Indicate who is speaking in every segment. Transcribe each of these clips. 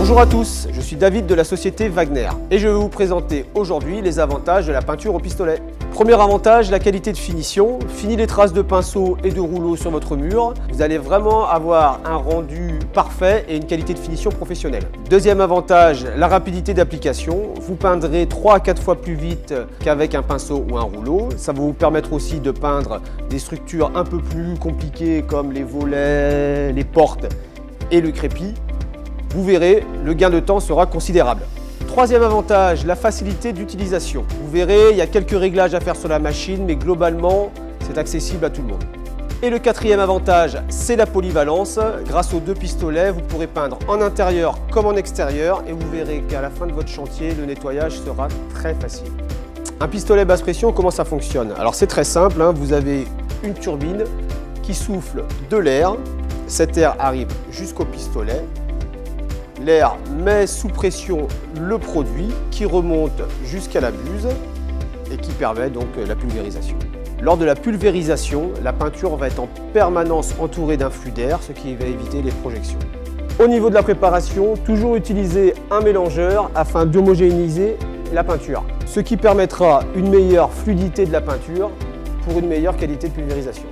Speaker 1: Bonjour à tous, je suis David de la société Wagner et je vais vous présenter aujourd'hui les avantages de la peinture au pistolet. Premier avantage, la qualité de finition. Fini les traces de pinceau et de rouleau sur votre mur, vous allez vraiment avoir un rendu parfait et une qualité de finition professionnelle. Deuxième avantage, la rapidité d'application. Vous peindrez 3 à 4 fois plus vite qu'avec un pinceau ou un rouleau. Ça va vous permettre aussi de peindre des structures un peu plus compliquées comme les volets, les portes et le crépi. Vous verrez, le gain de temps sera considérable. Troisième avantage, la facilité d'utilisation. Vous verrez, il y a quelques réglages à faire sur la machine, mais globalement, c'est accessible à tout le monde. Et le quatrième avantage, c'est la polyvalence. Grâce aux 2 pistolets, vous pourrez peindre en intérieur comme en extérieur et vous verrez qu'à la fin de votre chantier, le nettoyage sera très facile. Un pistolet basse pression, comment ça fonctionne? Alors c'est très simple, vous avez une turbine qui souffle de l'air. Cet air arrive jusqu'au pistolet. L'air met sous pression le produit qui remonte jusqu'à la buse et qui permet donc la pulvérisation. Lors de la pulvérisation, la peinture va être en permanence entourée d'un flux d'air, ce qui va éviter les projections. Au niveau de la préparation, toujours utiliser un mélangeur afin d'homogénéiser la peinture, ce qui permettra une meilleure fluidité de la peinture pour une meilleure qualité de pulvérisation.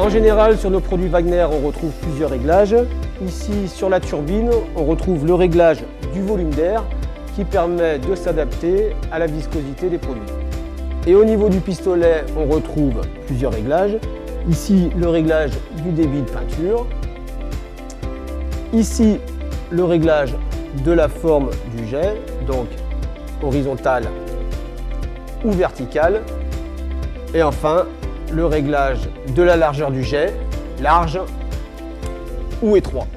Speaker 1: En général, sur nos produits Wagner, on retrouve plusieurs réglages. Ici, sur la turbine, on retrouve le réglage du volume d'air qui permet de s'adapter à la viscosité des produits. Et au niveau du pistolet, on retrouve plusieurs réglages. Ici, le réglage du débit de peinture. Ici, le réglage de la forme du jet, donc horizontale ou verticale. Et enfin, le réglage de la largeur du jet, large ou étroit.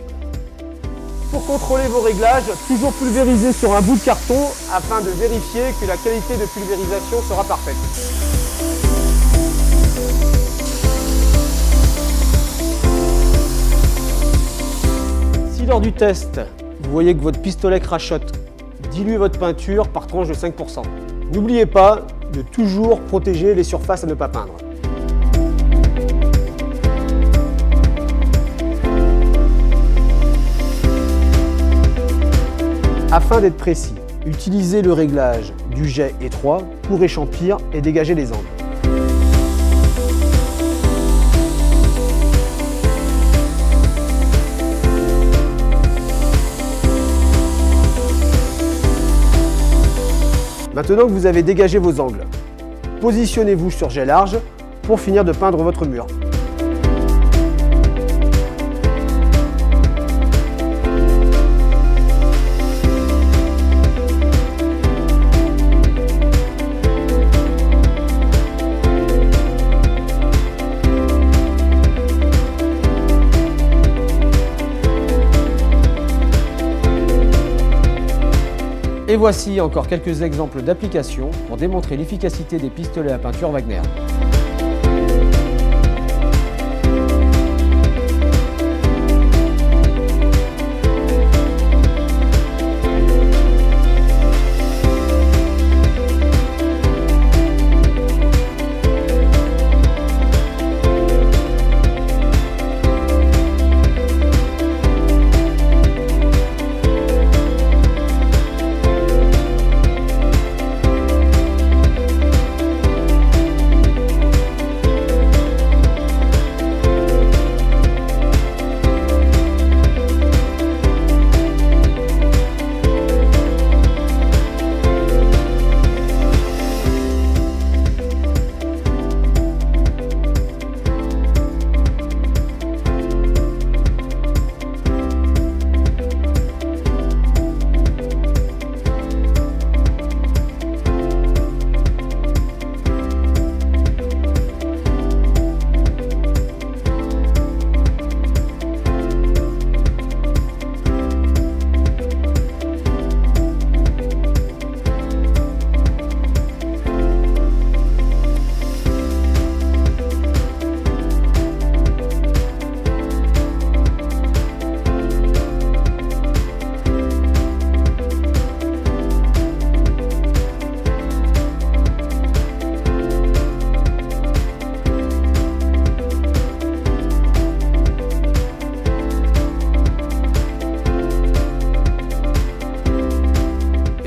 Speaker 1: Pour contrôler vos réglages, toujours pulvériser sur un bout de carton afin de vérifier que la qualité de pulvérisation sera parfaite. Si lors du test, vous voyez que votre pistolet crachote, diluez votre peinture par tranche de 5%. N'oubliez pas de toujours protéger les surfaces à ne pas peindre. Afin d'être précis, utilisez le réglage du jet étroit pour échampir et dégager les angles. Maintenant que vous avez dégagé vos angles, positionnez-vous sur jet large pour finir de peindre votre mur. Et voici encore quelques exemples d'applications pour démontrer l'efficacité des pistolets à peinture Wagner.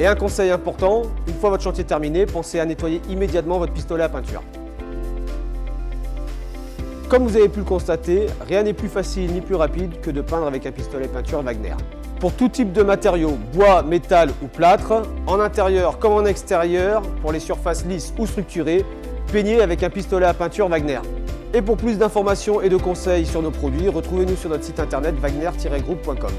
Speaker 1: Et un conseil important, une fois votre chantier terminé, pensez à nettoyer immédiatement votre pistolet à peinture. Comme vous avez pu le constater, rien n'est plus facile ni plus rapide que de peindre avec un pistolet peinture Wagner. Pour tout type de matériaux, bois, métal ou plâtre, en intérieur comme en extérieur, pour les surfaces lisses ou structurées, peignez avec un pistolet à peinture Wagner. Et pour plus d'informations et de conseils sur nos produits, retrouvez-nous sur notre site internet wagner-group.com.